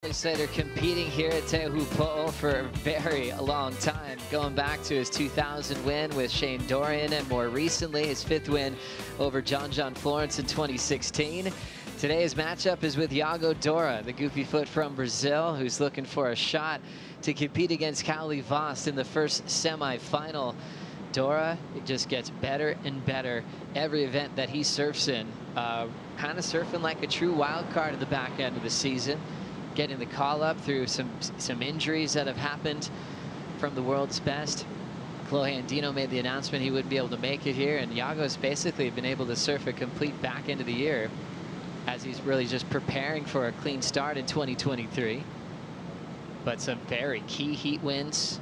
Slater competing here at Teahupo'o for a very long time, going back to his 2000 win with Shane Dorian and more recently his 5th win over John Florence in 2016. Today's matchup is with Yago Dora, the goofy foot from Brazil, who's looking for a shot to compete against Kaoli Vost in the first semifinal. Dora, it just gets better and better every event that he surfs in. Kind of surfing like a true wild card at the back end of the season. Getting the call up through some injuries that have happened from the world's best. Chloe Andino made the announcement he wouldn't be able to make it here, and Yago's basically been able to surf a complete back end of the year as he's really just preparing for a clean start in 2023. But some very key heat wins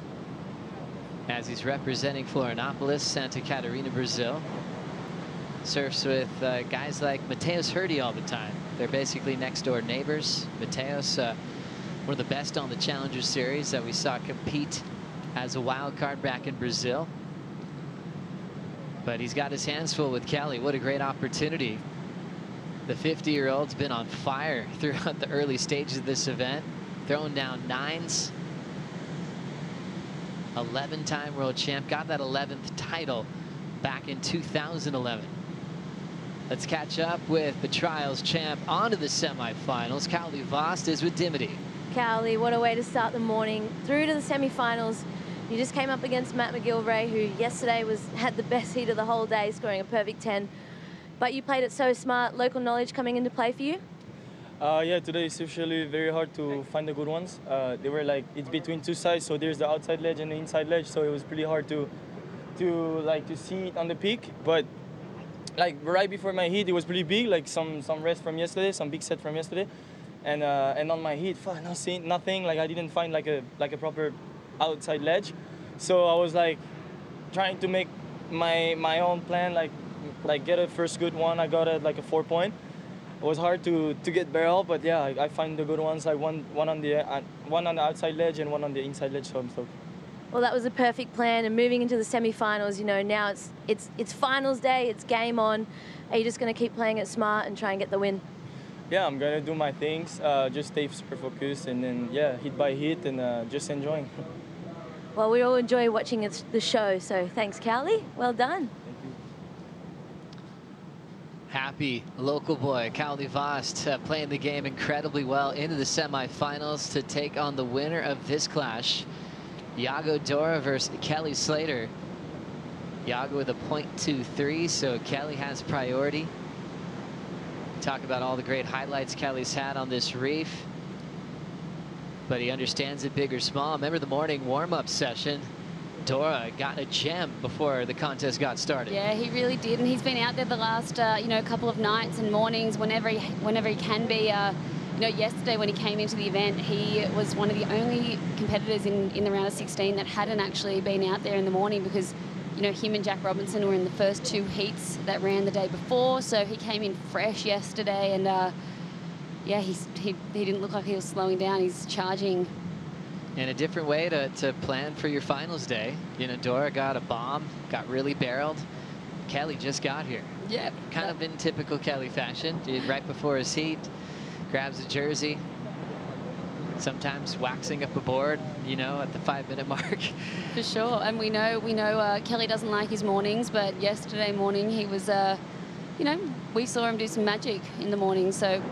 as he's representing Florianopolis, Santa Catarina, Brazil. Surfs with guys like Mateus Herdy all the time. They're basically next door neighbors. Mateus, one of the best on the Challenger Series that we saw compete as a wild card back in Brazil. But he's got his hands full with Kaoli. What a great opportunity. The 50-year-old's been on fire throughout the early stages of this event, throwing down 9s. 11-time world champ, got that 11th title back in 2011. Let's catch up with the trials champ onto the semifinals. Kaoli Vost is with Dimity. Kaoli, what a way to start the morning. Through to the semifinals. You just came up against Matt McGilvray, who yesterday had the best heat of the whole day, scoring a perfect 10. But you played it so smart. Local knowledge coming into play for you? Yeah, today it's usually very hard to find the good ones. They were like, it's between two sides, so there's the outside ledge and the inside ledge, so it was pretty hard to see it on the peak. But like right before my heat, it was pretty big, like some rest from yesterday, some big set from yesterday, and on my heat, not seeing nothing. Like I didn't find like a proper outside ledge, so I was like trying to make my own plan, like get a first good one. I got it like a 4-point. It was hard to get barrel, but yeah, I find the good ones. Like one on the outside ledge and one on the inside ledge, so I'm stoked. Well, that was a perfect plan, and moving into the semi-finals, you know, now it's finals day, it's game on. Are you just going to keep playing it smart and try and get the win? Yeah, I'm going to do my things, just stay super focused, and then, yeah, hit by hit, and just enjoying. Well, we all enjoy watching the show, so thanks, Kaoli. Well done. Thank you. Happy local boy, Kaoli Vost, playing the game incredibly well into the semifinals to take on the winner of this clash. Yago Dora versus Kelly Slater. Yago with a .23, so Kelly has priority. Talk about all the great highlights Kelly's had on this reef. But he understands it big or small. Remember the morning warm-up session? Dora got a gem before the contest got started. Yeah, he really did, and he's been out there the last couple of nights and mornings whenever he can be. Yesterday when he came into the event, he was one of the only competitors in the round of 16 that hadn't actually been out there in the morning because, him and Jack Robinson were in the first 2 heats that ran the day before. So he came in fresh yesterday, and yeah, he didn't look like he was slowing down. He's charging. And a different way to plan for your finals day. Dora got a bomb, got really barreled. Kelly just got here. Yeah. Kind of in typical Kelly fashion. Right before his heat, grabs a jersey, sometimes waxing up a board, at the 5-minute mark. For sure, and we know Kelly doesn't like his mornings, but yesterday morning he was, we saw him do some magic in the morning. So,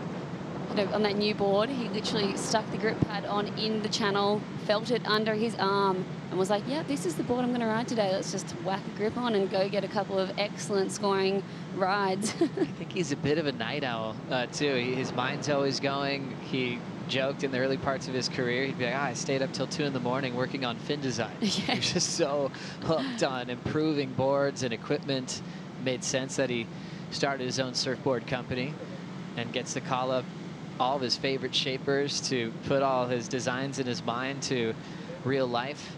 on that new board, he literally stuck the grip pad on in the channel, felt it under his arm, and was like, yeah, this is the board I'm going to ride today. Let's just whack a grip on and go get a couple of excellent scoring rides. I think he's a bit of a night owl, too. His mind's always going. He joked in the early parts of his career, he'd be like, I stayed up till 2 in the morning working on fin design. Yeah. He's just so hooked on improving boards and equipment. Made sense that he started his own surfboard company and gets to call up all of his favorite shapers to put all his designs in his mind to real life.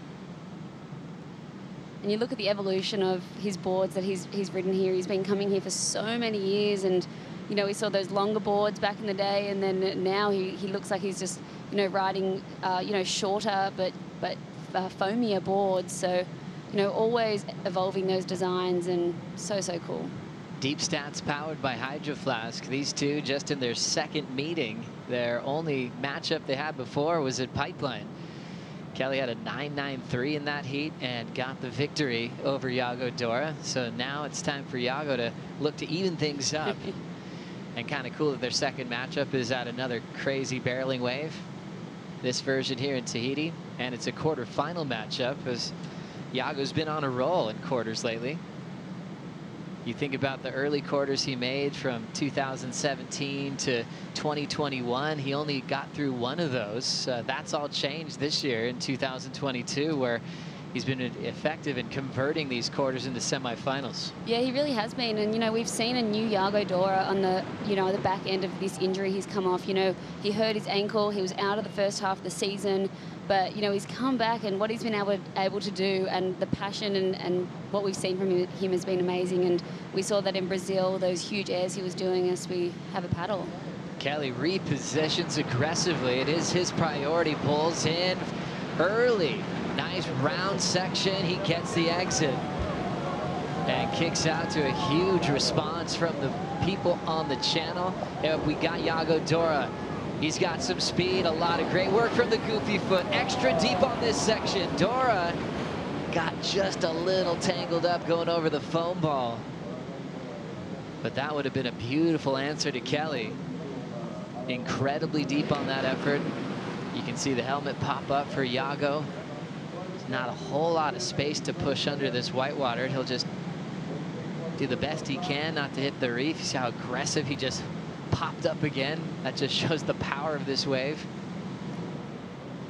And you look at the evolution of his boards that he's ridden here. He's been coming here for so many years, and we saw those longer boards back in the day, and then now he looks like he's just riding shorter but foamier boards. So always evolving those designs, and so cool. Deep Stats powered by Hydro Flask. These two just in their second meeting. Their only matchup they had before was at Pipeline. Kelly had a 9.93 in that heat and got the victory over Yago Dora. So now it's time for Yago to look to even things up. And kind of cool that their second matchup is at another crazy barreling wave. This version here in Tahiti. And it's a quarterfinal matchup as Yago's been on a roll in quarters lately. You think about the early quarters he made from 2017 to 2021. He only got through one of those. That's all changed this year in 2022, where he's been effective in converting these quarters into semifinals. Yeah, he really has been. And, you know, we've seen a new Yago Dora on the, you know, the back end of this injury he's come off. You know, he hurt his ankle. He was out of the first half of the season. But, you know, he's come back, and what he's been able to do, and the passion and what we've seen from him has been amazing. And we saw that in Brazil, those huge airs he was doing as we have a paddle. Kelly repositions aggressively. It is his priority. Pulls in early. Nice round section. He gets the exit and kicks out to a huge response from the people on the channel. And we got Yago Dora. He's got some speed, a lot of great work from the goofy foot. Extra deep on this section. Dora got just a little tangled up going over the foam ball. But that would have been a beautiful answer to Kelly. Incredibly deep on that effort. You can see the helmet pop up for Yago. There's not a whole lot of space to push under this whitewater. He'll just do the best he can not to hit the reef. You see how aggressive he just popped up again. That just shows the power of this wave.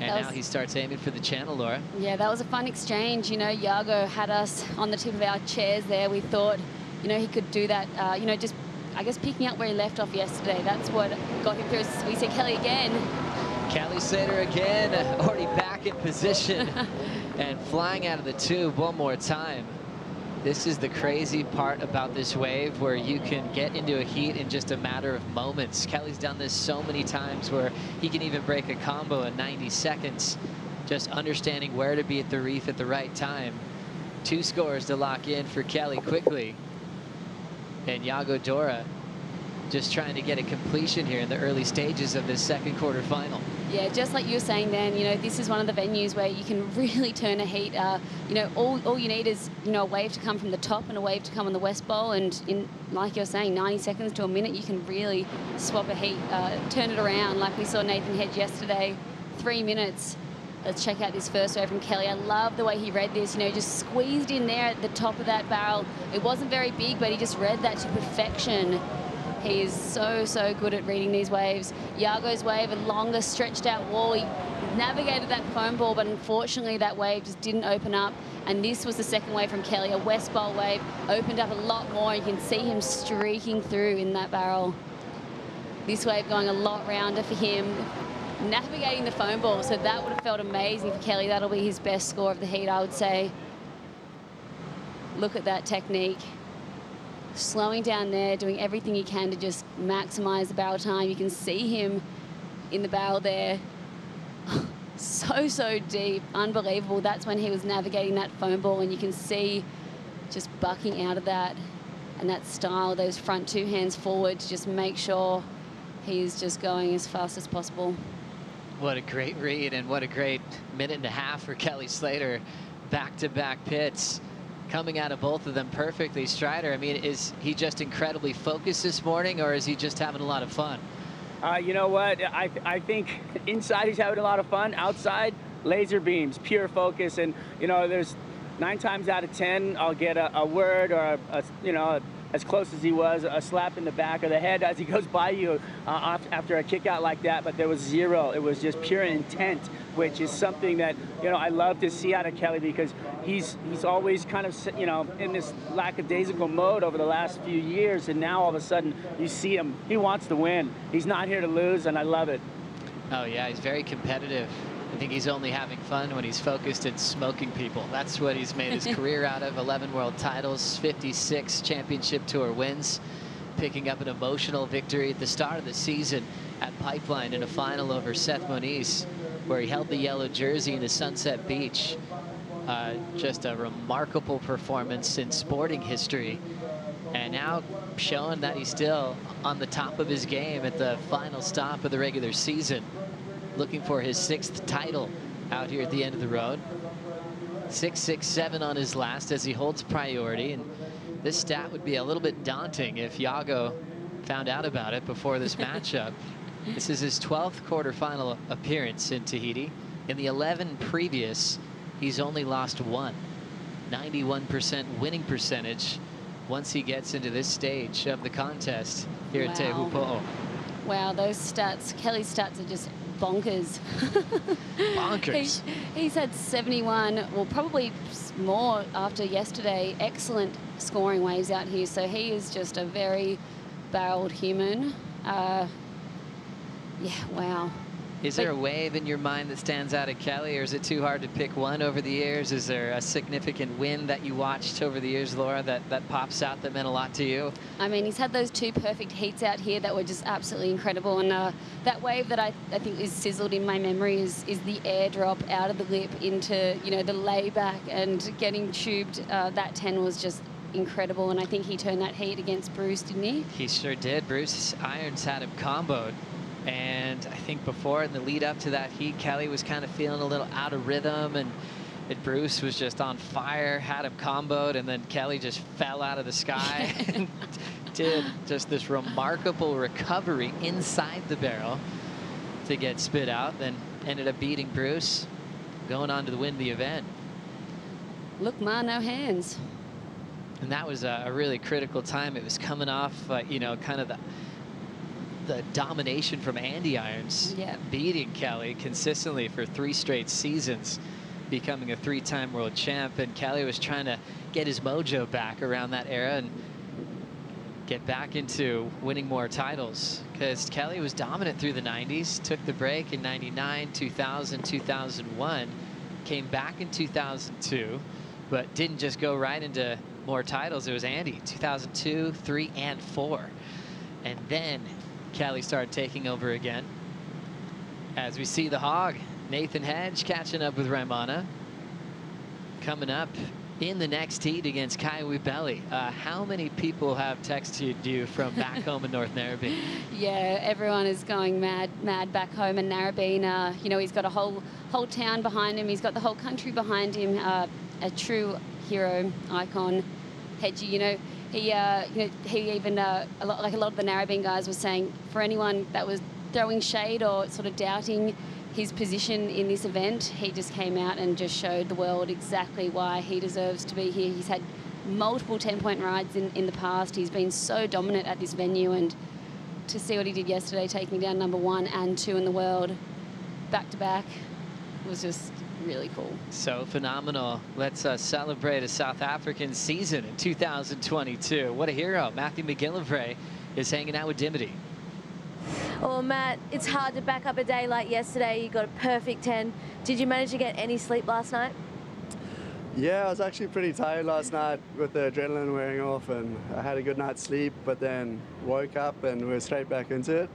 And now he starts aiming for the channel, Laura. Yeah, that was a fun exchange. You know, Yago had us on the tip of our chairs there. We thought, you know, he could do that, you know, just, I guess, picking up where he left off yesterday. That's what got him through. We see Kelly again. Kelly Slater again, already back in position and flying out of the tube one more time. This is the crazy part about this wave, where you can get into a heat in just a matter of moments. Kelly's done this so many times where he can even break a combo in 90 seconds, just understanding where to be at the reef at the right time. 2 scores to lock in for Kelly quickly. And Yago Dora just trying to get a completion here in the early stages of this second quarterfinal. Yeah, just like you were saying then, you know, this is one of the venues where you can really turn a heat. You know, all you need is, you know, a wave to come from the top and a wave to come on the west bowl. And in, like you're saying, 90 seconds to a minute, you can really swap a heat, turn it around like we saw Nathan Hedge yesterday, 3 minutes. Let's check out this first wave from Kelly. I love the way he read this, you know, just squeezed in there at the top of that barrel. It wasn't very big, but he just read that to perfection. He is so, so good at reading these waves. Yago's wave, a longer stretched out wall. He navigated that foam ball, but unfortunately that wave just didn't open up. And this was the second wave from Kelly, a west bowl wave, opened up a lot more. You can see him streaking through in that barrel. This wave going a lot rounder for him, navigating the foam ball. So that would have felt amazing for Kelly. That'll be his best score of the heat, I would say. Look at that technique. Slowing down there, doing everything he can to just maximize the barrel time. You can see him in the barrel there. So deep, unbelievable. That's when he was navigating that foam ball, and you can see just bucking out of that, and that style, those front 2 hands forward to just make sure he's just going as fast as possible. What a great read, and what a great minute and a half for Kelly Slater. Back-to-back pits. Coming out of both of them perfectly. Strider, I mean, is he just incredibly focused this morning, or is he just having a lot of fun? You know what? I think inside he's having a lot of fun. Outside, laser beams, pure focus. And, you know, there's 9 times out of 10, I'll get a word or, you know, as close as he was, a slap in the back of the head as he goes by you after a kick out like that. But there was 0. It was just pure intent, which is something that, you know, I love to see out of Kelly, because he's always kind of, you know, in this lackadaisical mode over the last few years. And now all of a sudden you see him, he wants to win. He's not here to lose, and I love it. Oh, yeah, he's very competitive. I think he's only having fun when he's focused and smoking people. That's what he's made his career out of. 11 world titles, 56 championship tour wins, picking up an emotional victory at the start of the season at Pipeline in a final over Seth Moniz, where he held the yellow jersey in the Sunset Beach. Just a remarkable performance in sporting history. And now showing that he's still on the top of his game at the final stop of the regular season. Looking for his 6th title out here at the end of the road. 6.67 on his last as he holds priority. And this stat would be a little bit daunting if Yago found out about it before this matchup. This is his 12th quarterfinal appearance in Tahiti. In the 11 previous, he's only lost 1. 91% winning percentage once he gets into this stage of the contest here at Teahupo'o. Wow, those stats, Kelly's stats are just bonkers. Bonkers. He's had 71, well, probably more after yesterday. Excellent scoring waves out here. So he is just a very barreled human. Yeah, wow. Is there a wave in your mind that stands out at Kelly, or is it too hard to pick one over the years? Is there a significant win that you watched over the years, Laura, that pops out that meant a lot to you? I mean, he's had those 2 perfect heats out here that were just absolutely incredible. And that wave that I think is sizzled in my memory is the airdrop out of the lip into, you know, the layback and getting tubed. That 10 was just incredible. And I think he turned that heat against Bruce, didn't he? He sure did. Bruce Irons had him comboed. And I think before, in the lead up to that heat, Kelly was kind of feeling a little out of rhythm, and Bruce was just on fire, had him comboed, and then Kelly just fell out of the sky and did just this remarkable recovery inside the barrel to get spit out, then ended up beating Bruce, going on to win the event. Look, Ma, no hands. And that was a really critical time. It was coming off, you know, kind of the domination from Andy Irons, beating Kelly consistently for 3 straight seasons, becoming a 3-time world champ. And Kelly was trying to get his mojo back around that era and get back into winning more titles, because Kelly was dominant through the 90s, took the break in 99, 2000, 2001, came back in 2002, but didn't just go right into more titles. It was Andy, 2002, 3, and 4. And then Kelly started taking over again. As we see the hog, Nathan Hedge catching up with Raimana. Coming up in the next heat against Kaiwi Belly. How many people have texted you from back home in North Narrabeen? Yeah, everyone is going mad back home in Narrabeen. You know, he's got a whole town behind him. He's got the whole country behind him. A true hero, icon. Hedgie, you know, he even, like a lot of the Narrabeen guys were saying, for anyone that was throwing shade or sort of doubting his position in this event, he just came out and just showed the world exactly why he deserves to be here. He's had multiple 10-point rides in the past. He's been so dominant at this venue, and to see what he did yesterday, taking down number 1 and 2 in the world back to back, was just really cool. So phenomenal. Let's celebrate a South African season in 2022. What a hero. Matthew McGillivray is hanging out with Dimity. Well, Matt, it's hard to back up a day like yesterday. You got a perfect 10. Did you manage to get any sleep last night? Yeah, I was actually pretty tired last night with the adrenaline wearing off, and I had a good night's sleep, but then woke up and we're straight back into it,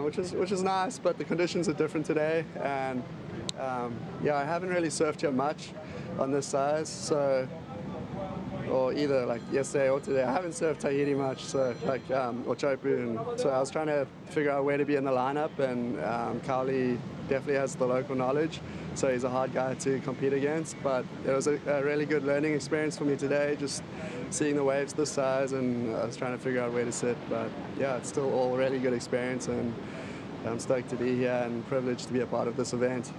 which is nice, but the conditions are different today. And yeah, I haven't really surfed here much on this size, so, or either like yesterday or today. I haven't surfed Tahiti much, so like, or Chopu, and so I was trying to figure out where to be in the lineup, and Cowley definitely has the local knowledge, so he's a hard guy to compete against. But it was a really good learning experience for me today, just seeing the waves this size, and I was trying to figure out where to sit. But yeah, it's still all really good experience, and I'm stoked to be here and privileged to be a part of this event.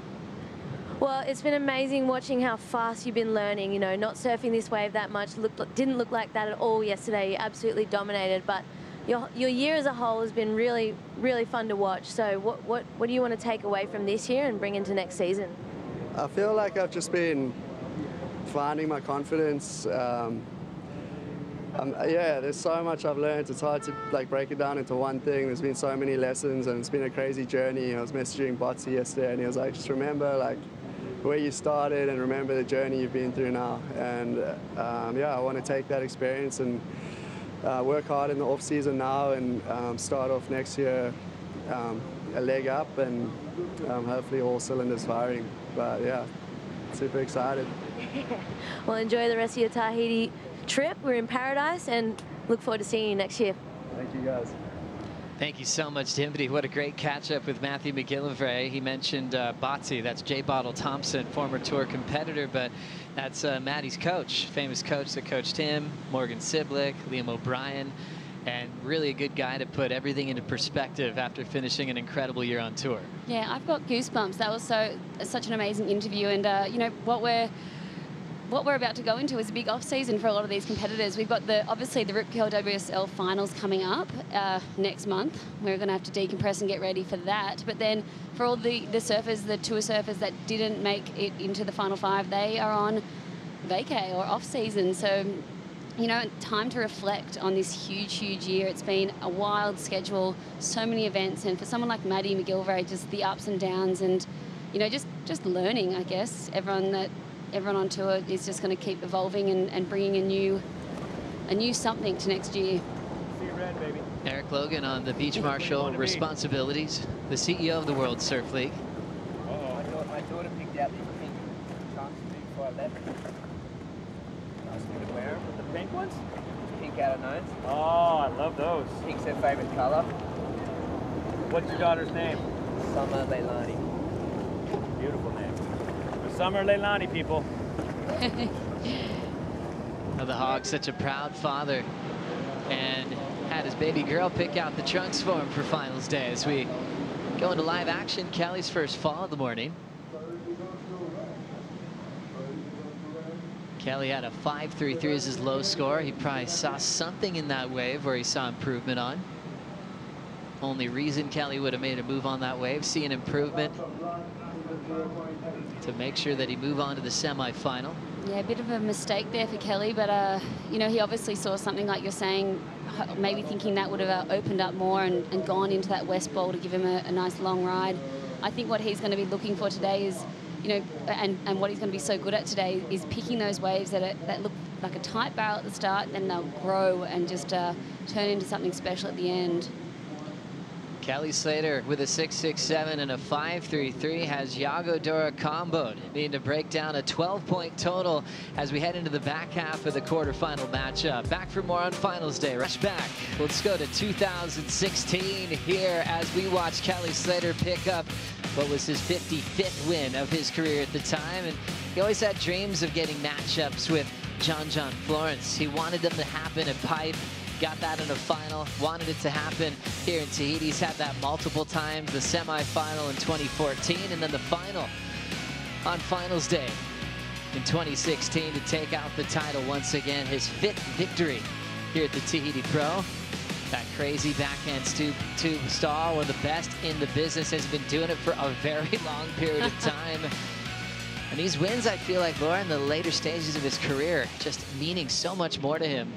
Well, it's been amazing watching how fast you've been learning. You know, not surfing this wave that much didn't look like that at all yesterday. You absolutely dominated, but your year as a whole has been really, really fun to watch. So what do you want to take away from this year and bring into next season? I feel like I've just been finding my confidence. Yeah, there's so much I've learned. It's hard to like break it down into one thing. There's been so many lessons, and it's been a crazy journey. I was messaging Botsy yesterday, and he was like, just remember like where you started and remember the journey you've been through now. And yeah, I want to take that experience and work hard in the off season now, and start off next year a leg up, and hopefully all cylinders firing. But yeah, super excited. Well, enjoy the rest of your Tahiti trip. We're in paradise, and Look forward to seeing you next year. Thank you, guys. Thank you so much, Dimity. What a great catch-up with Matthew McGillivray. He mentioned Botsy, that's J. Bottle Thompson, former tour competitor, but that's Maddie's coach, famous coach that coached him, Morgan Siblick, Liam O'Brien, and really a good guy to put everything into perspective after finishing an incredible year on tour. Yeah, I've got goosebumps. That was such an amazing interview, and you know what we're about to go into is a big off-season for a lot of these competitors. We've got obviously the Rip Curl WSL Finals coming up next month. We're going to have to decompress and get ready for that. But then for all the surfers, the tour surfers that didn't make it into the Final Five, they are on vacay or off-season. So, you know, time to reflect on this huge, huge year. It's been a wild schedule, so many events, and for someone like Maddie McGillivray, just the ups and downs, and you know, just learning. I guess everyone on tour is just going to keep evolving and bringing a new something to next year. See you red, baby. Eric Logan on the beach marshal responsibilities, the CEO of the World Surf League. My daughter picked out these pink trunks for 11. Nice thing to wear. The pink ones? Pink out of nose. Oh, I love those. Pink's her favorite color. What's your daughter's name? Summer Leilani. Beautiful name. Summer Leilani, people. The Hog, such a proud father, and had his baby girl pick out the trunks for him for finals day. As we go into live action, Kelly's first fall of the morning. Kelly had a 5.33 as his low score. He probably saw something in that wave where he saw improvement on. Only reason Kelly would have made a move on that wave, see an improvement to make sure that he move on to the semifinal. Yeah, a bit of a mistake there for Kelly, but you know, he obviously saw something like you're saying, maybe thinking that would have opened up more and gone into that west bowl to give him a nice long ride. I think what he's going to be looking for today is, you know, and what he's going to be so good at today is picking those waves that look like a tight barrel at the start, then they'll grow and just turn into something special at the end. Kelly Slater with a 6.67 and a 5.33 has Yago Dora comboed, needing to break down a 12-point total as we head into the back half of the quarterfinal matchup. Back for more on finals day. Rush back. Let's go to 2016 here as we watch Kelly Slater pick up what was his 55th win of his career at the time. And he always had dreams of getting matchups with John Florence. He wanted them to happen at Pipe. Got that in a final, wanted it to happen here in Tahiti. He's had that multiple times, the semifinal in 2014, and then the final on finals day in 2016 to take out the title once again. His 5th victory here at the Tahiti Pro. That crazy backhand tube stall, one of the best in the business, has been doing it for a very long period of time. And these wins, I feel like, Laura, in the later stages of his career, just meaning so much more to him,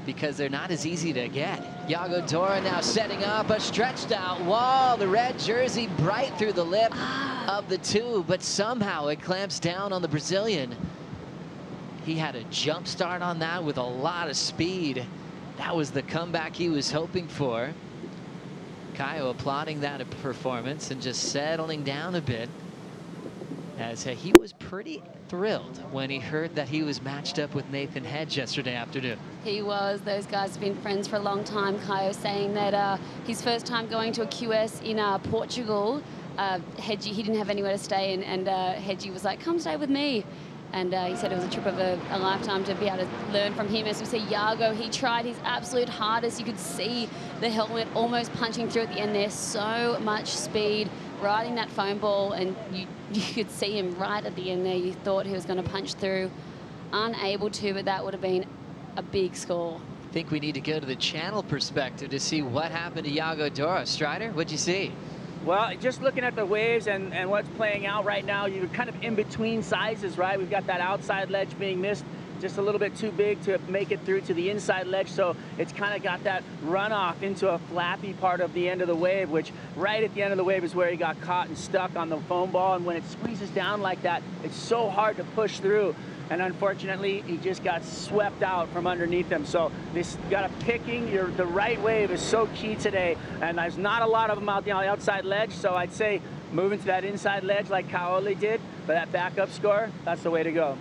because they're not as easy to get. Yago Dora now setting up a stretched out wall. The red jersey bright through the lip of the tube, but somehow it clamps down on the Brazilian. He had a jump start on that with a lot of speed. That was the comeback he was hoping for. Caio applauding that performance and just settling down a bit, as he was pretty thrilled when he heard that he was matched up with Nathan Hedge yesterday afternoon. He was. Those guys have been friends for a long time. Caio saying that his first time going to a QS in Portugal, Hedgie, he didn't have anywhere to stay, and Hedgie was like, come stay with me. And he said it was a trip of a lifetime to be able to learn from him. As we see Yago, he tried his absolute hardest. You could see the helmet almost punching through at the end there. So much speed, riding that foam ball, and you could see him right at the end there. You thought he was going to punch through. Unable to, but that would have been a big score. I think we need to go to the channel perspective to see what happened to Yago Dora. Strider, what'd you see? Well, just looking at the waves and what's playing out right now, you're kind of in between sizes, right? We've got that outside ledge being missed, just a little bit too big to make it through to the inside ledge, so it's kind of got that runoff into a flappy part of the end of the wave, which right at the end of the wave is where he got caught and stuck on the foam ball, and when it squeezes down like that, it's so hard to push through. And unfortunately, he just got swept out from underneath him. So this got a picking. The right wave is so key today, and there's not a lot of them out on the outside ledge. So I'd say moving to that inside ledge like Kaole did, but that backup score, that's the way to go.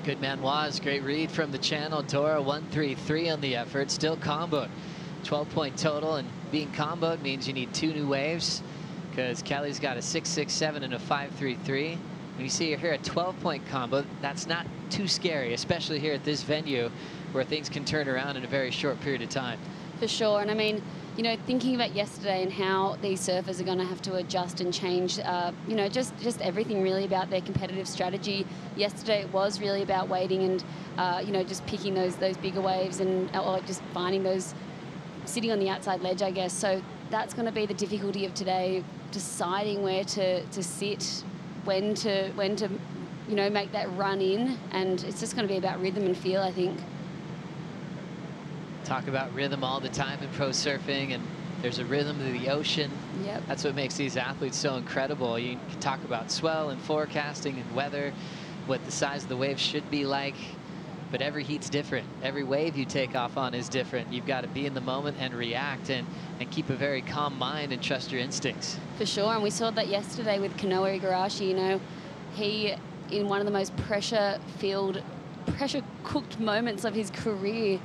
Good manoirs, great read from the channel. Dora 133 on the effort, still comboed. 12-point total, and being comboed means you need 2 new waves because Kelly's got a 6.67 and a 5.33. When you see here a 12-point combo, that's not too scary, especially here at this venue where things can turn around in a very short period of time. For sure, and I mean, you know, thinking about yesterday and how these surfers are going to have to adjust and change, you know, just everything really about their competitive strategy. Yesterday it was really about waiting and, you know, just picking those bigger waves and or just finding those, sitting on the outside ledge, I guess. So that's going to be the difficulty of today, deciding where to sit, when to you know, make that run in, and it's just going to be about rhythm and feel, I think. Talk about rhythm all the time in pro surfing, and there's a rhythm to the ocean. Yep. That's what makes these athletes so incredible. You can talk about swell and forecasting and weather, what the size of the wave should be like, but every heat's different. Every wave you take off on is different. You've got to be in the moment and react and keep a very calm mind and trust your instincts. For sure, and we saw that yesterday with Kanoa Igarashi. You know, he, in one of the most pressure-cooked moments of his career,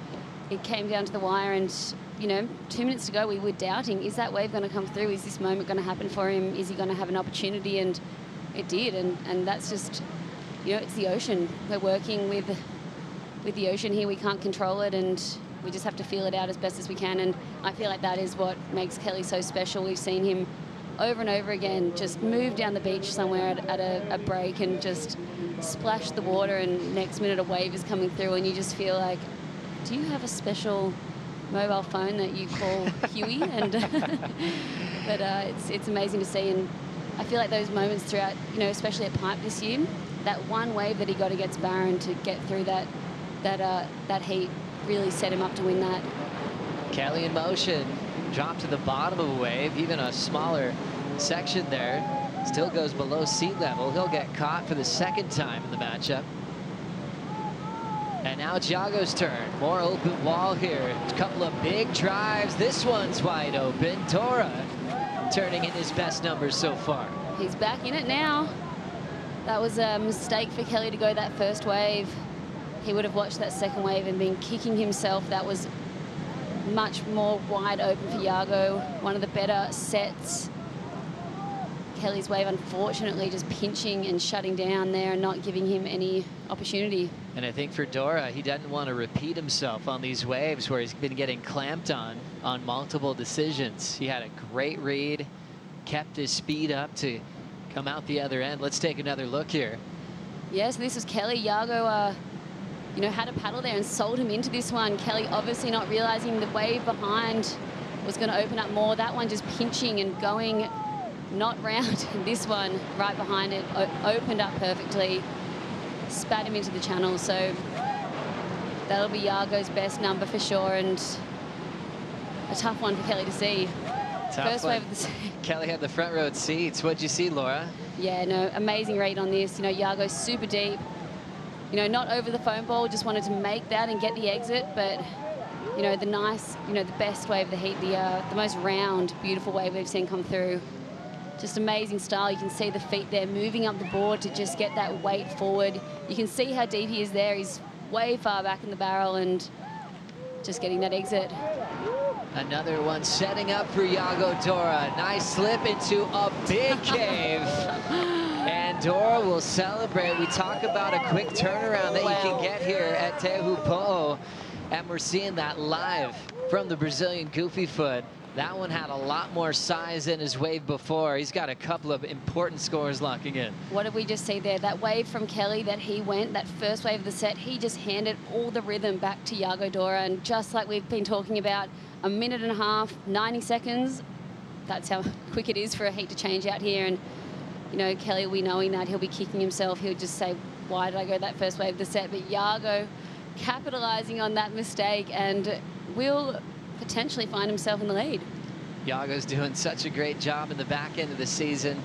it came down to the wire, and, you know, 2 minutes to go, we were doubting, is that wave going to come through? Is this moment going to happen for him? Is he going to have an opportunity? And it did, and that's just, you know, it's the ocean. We're working with the ocean here. We can't control it, and we just have to feel it out as best as we can. And I feel like that is what makes Kelly so special. We've seen him over and over again just move down the beach somewhere at a break and just splash the water, and next minute a wave is coming through, and you just feel like, do you have a special mobile phone that you call Huey? And but it's amazing to see, and I feel like those moments throughout, you know, especially at Pipe this year, that one wave that he got against Barron to get through that heat really set him up to win that. Kelly in motion, dropped to the bottom of a wave, even a smaller section there, still goes below sea level. He'll get caught for the second time in the matchup. And now it's Yago's turn. More open wall here. A couple of big drives. This one's wide open. Dora turning in his best numbers so far. He's back in it now. That was a mistake for Kelly to go that first wave. He would have watched that second wave and been kicking himself. That was much more wide open for Yago. One of the better sets. Kelly's wave, unfortunately, just pinching and shutting down there and not giving him any opportunity. And I think for Dora, he doesn't want to repeat himself on these waves where he's been getting clamped on multiple decisions. He had a great read, kept his speed up to come out the other end. Let's take another look here. Yes, this was Kelly. Yago, you know, had a paddle there and sold him into this one. Kelly obviously not realizing the wave behind was going to open up more. That one just pinching and going not round. This one right behind it opened up perfectly, spat him into the channel. So that'll be Yago's best number for sure, and a tough one for Kelly to see. First wave of the Kelly had the front row seats. What'd you see, Laura? Yeah, no, amazing read on this. You know, Yago's super deep. You know, not over the foam ball, just wanted to make that and get the exit, but you know, the nice, you know, the best wave of the heat, the most round, beautiful wave we've seen come through. Just amazing style. You can see the feet there moving up the board to just get that weight forward. You can see how deep he is there. He's way far back in the barrel and just getting that exit. Another one setting up for Yago Dora. Nice slip into a big cave. And Dora will celebrate. We talk about a quick turnaround that you can get here at Teahupo'o. And we're seeing that live from the Brazilian Goofy Foot. That one had a lot more size in his wave before. He's got a couple of important scores locking in. What did we just see there? That wave from Kelly that he went, that first wave of the set, he just handed all the rhythm back to Yago Dora. And just like we've been talking about, a minute and a half, 90 seconds, that's how quick it is for a heat to change out here. And, you know, Kelly will be knowing that. He'll be kicking himself. He'll just say, why did I go that first wave of the set? But Yago capitalizing on that mistake and will potentially find himself in the lead. Yago's doing such a great job in the back end of the season.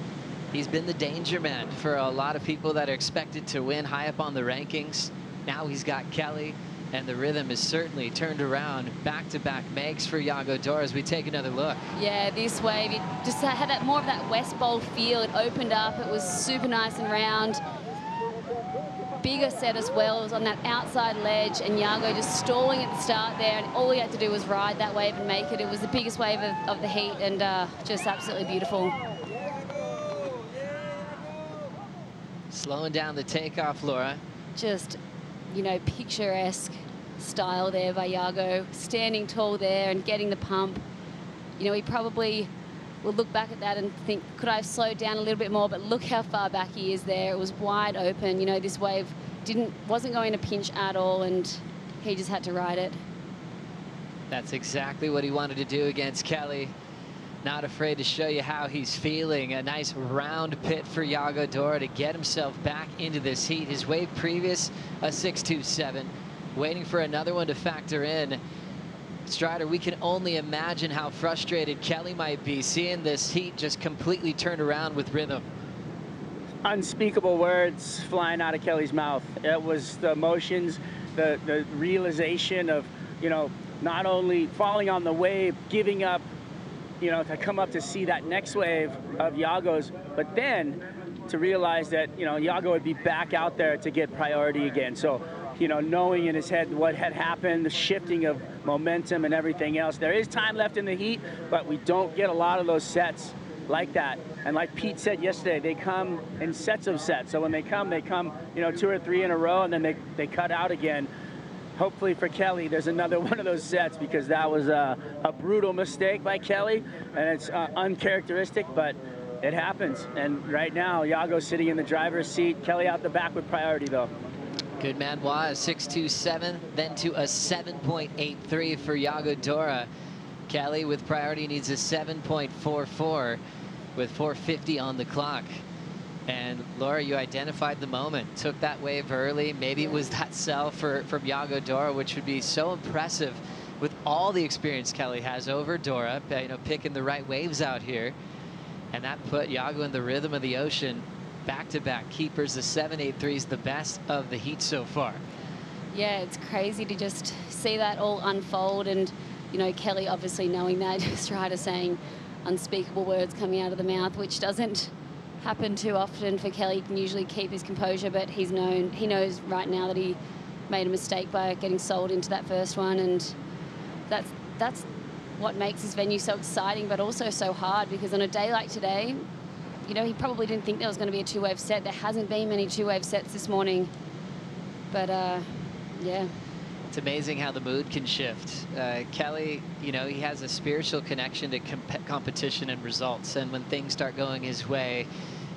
He's been the danger man for a lot of people that are expected to win high up on the rankings. Now he's got Kelly, and the rhythm is certainly turned around. Back-to-back makes for Yago Dora as we take another look. Yeah, this wave, it just had that more of that West Bowl feel. It opened up, it was super nice and round. bigger set as well. It was on that outside ledge, and Yago just stalling at the start there, and all he had to do was ride that wave and make it. It was the biggest wave of the heat, and just absolutely beautiful. Slowing down the takeoff, Laura. Just, you know, picturesque style there by Yago, standing tall there and getting the pump. You know, he probably will look back at that and think, could I have slowed down a little bit more? But look how far back he is there. It was wide open. You know, this wave wasn't going to pinch at all, and he just had to ride it. That's exactly what he wanted to do against Kelly. Not afraid to show you how he's feeling. A nice round pit for Yago Dora to get himself back into this heat. His wave previous, a 6.27. Waiting for another one to factor in. Strider, we can only imagine how frustrated Kelly might be seeing this heat just completely turned around with rhythm. Unspeakable words flying out of Kelly's mouth. It was the emotions, the realization of, you know, not only falling on the wave, giving up, you know, to come up to see that next wave of Yago's, but then to realize that, you know, Yago would be back out there to get priority again. So, you know, knowing in his head what had happened, the shifting of momentum and everything else. There is time left in the heat, but we don't get a lot of those sets like that. And like Pete said yesterday, they come in sets of sets. So when they come, you know, 2 or 3 in a row, and then they cut out again. Hopefully for Kelly, there's another one of those sets, because that was a brutal mistake by Kelly, and it's uncharacteristic, but it happens. And right now, Yago's sitting in the driver's seat. Kelly out the back with priority, though. Good man was 6.27, then to a 7.83 for Yago Dora. Kelly with priority needs a 7.44 with 4:50 on the clock. And Laura, you identified the moment, took that wave early. Maybe it was that sell from Yago Dora, which would be so impressive with all the experience Kelly has over Dora, you know, picking the right waves out here. And that put Yago in the rhythm of the ocean. Back-to-back keepers. The 7.83 is the best of the heat so far. Yeah, it's crazy to just see that all unfold, and, you know, Kelly obviously knowing that, Strider saying unspeakable words coming out of the mouth, which doesn't happen too often for Kelly. He can usually keep his composure, but he knows right now that he made a mistake by getting sold into that first one, and that's what makes this venue so exciting, but also so hard, because on a day like today, you know, he probably didn't think there was going to be a 2-wave set. There hasn't been many 2-wave sets this morning. But, yeah. It's amazing how the mood can shift. Kelly, you know, he has a spiritual connection to competition and results. And when things start going his way,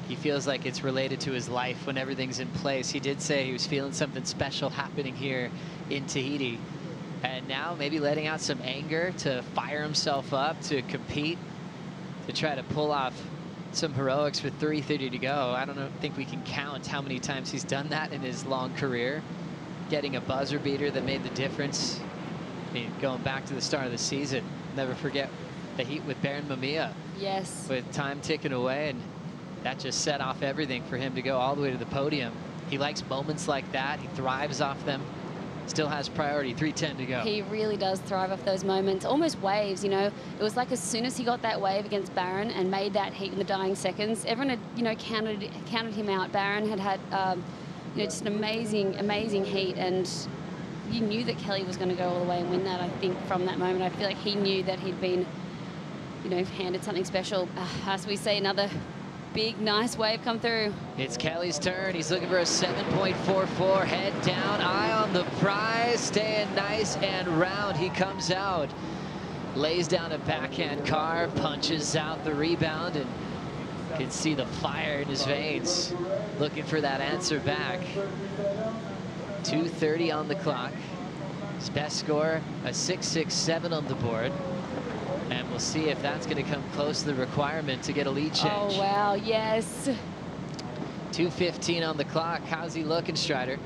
he feels like it's related to his life when everything's in place. He did say he was feeling something special happening here in Tahiti. And now maybe letting out some anger to fire himself up, to compete, to try to pull off some heroics with 3:30 to go. I don't think we can count how many times he's done that in his long career. Getting a buzzer beater that made the difference. I mean, going back to the start of the season, never forget the heat with Baron Mamiya. Yes. With time ticking away, and that just set off everything for him to go all the way to the podium. He likes moments like that. He thrives off them. Still has priority, 3:10 to go. He really does thrive off those moments, almost waves, you know. It was like as soon as he got that wave against Baron and made that heat in the dying seconds, everyone had, you know, counted him out. Baron had you know, just an amazing heat, and you knew that Kelly was going to go all the way and win that. I think from that moment, I feel like he knew that he'd been, you know, handed something special. As we see another big, nice wave come through. It's Kelly's turn. He's looking for a 7.44. Head down, eye on the prize, staying nice and round. He comes out, lays down a backhand carve, punches out the rebound, and you can see the fire in his veins, looking for that answer back. 2:30 on the clock. His best score, a 6.67 on the board. And we'll see if that's going to come close to the requirement to get a lead change. Oh, wow, yes. 2:15 on the clock. How's he looking, Strider?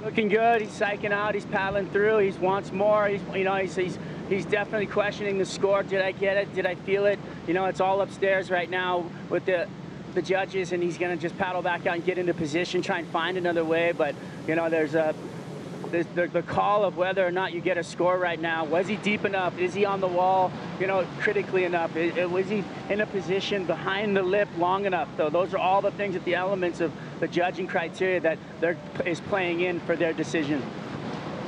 Looking good. He's psyching out. He's paddling through. He wants more. He's definitely questioning the score. Did I get it? Did I feel it? You know, it's all upstairs right now with the judges, and he's going to just paddle back out and get into position, try and find another wave. But, you know, there's the call of whether or not you get a score right now. Was he deep enough? Is he on the wall, you know, critically enough? Was he in a position behind the lip long enough? Though those are all the things, that the elements of the judging criteria that is playing in for their decision.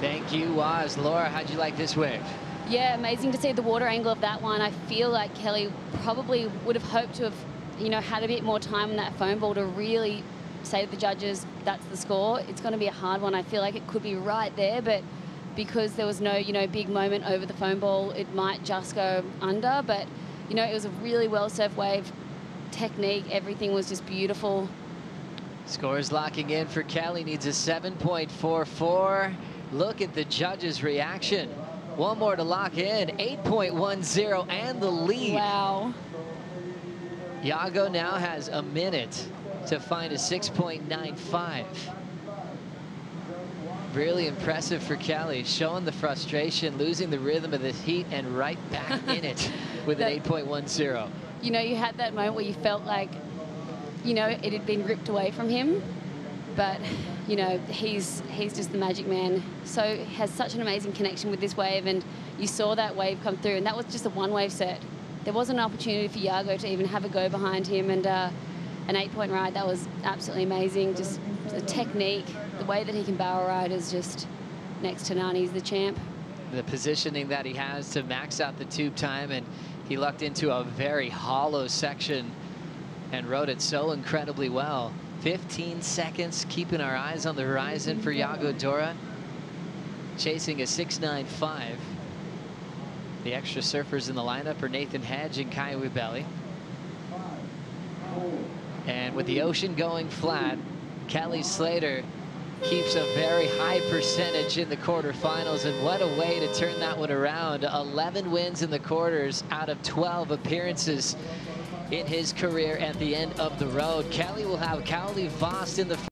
Thank you, Waz. Laura, how'd you like this wave? Yeah, amazing to see the water angle of that one. I feel like Kelly probably would have hoped to have, you know, had a bit more time on that foam ball to really say to the judges, that's the score. It's going to be a hard one. I feel like it could be right there, but because there was no, you know, big moment over the foam ball, it might just go under. But, you know, it was a really well-served wave. Technique, everything was just beautiful. Scores locking in for Kelly, needs a 7.44. Look at the judges' reaction. One more to lock in, 8.10 and the lead. Wow. Yago now has a minute to find a 6.95. Really impressive for Kelly, showing the frustration, losing the rhythm of the heat, and right back in it with an 8.10. You know, you had that moment where you felt like, you know, it had been ripped away from him, but, you know, he's just the magic man. So has such an amazing connection with this wave, and you saw that wave come through, and that was just a one-wave set. There wasn't an opportunity for Yago to even have a go behind him, and an 8-point ride, that was absolutely amazing. Just the technique, the way that he can barrel ride is just next to none. He's the champ. The positioning that he has to max out the tube time, and he lucked into a very hollow section and rode it so incredibly well. 15 seconds, keeping our eyes on the horizon for Yago Dora, chasing a 6.95. The extra surfers in the lineup are Nathan Hedge and Teahupo'o. And with the ocean going flat, Kelly Slater keeps a very high percentage in the quarterfinals, and what a way to turn that one around. 11 wins in the quarters out of 12 appearances in his career at the end of the road. Kelly will have Cowley Vost in the